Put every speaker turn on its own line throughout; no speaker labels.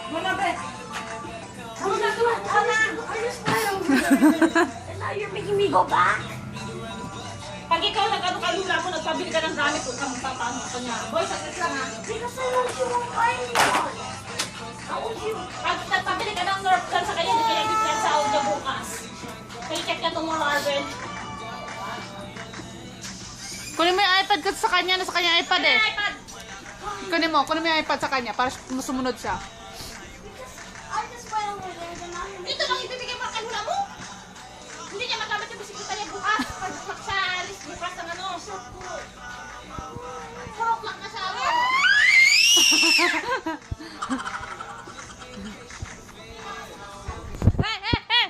Mama, Bet. Come na. Ayos na yun. And now you're making me go back? Pag ikaw nag-ano-kalula mo, nagpabili ka ng gamit, huwag kang magpapaano ka niya. Boy, sakit lang ha. Because I want you on my phone. How would you? Pag nagpabili ka ng Nerf gun sa kanya, hindi kaya bigyan sa audio bukas. Kaya-check ka tomorrow, Arvin.
Kunin mo yung iPad ko sa kanya, nasa kanya iPad eh.
iPad!
Kunin mo yung iPad sa kanya para sumunod siya.
I just went over there, then now you're... Ito lang ibibigay mo ang kalula mo? Hindi niya magamit yung bisikleta niya bukas. Pag sa list bukas ng ano. 4 o'clock na sa akin.
Hey, hey, hey!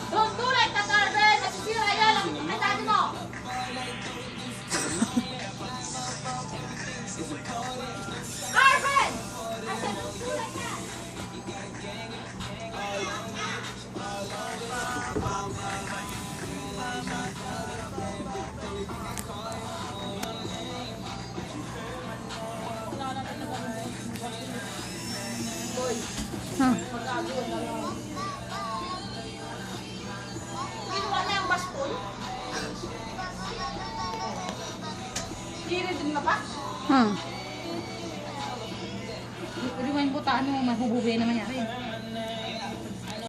Don't do like that, Arvin! Nasisira yan ang mentality mo! Arvin! I said don't do like that! Ginawa na yung baston? Hirin din na ba?
Hmm.
Pwede mo yung butaan mo, mahububi naman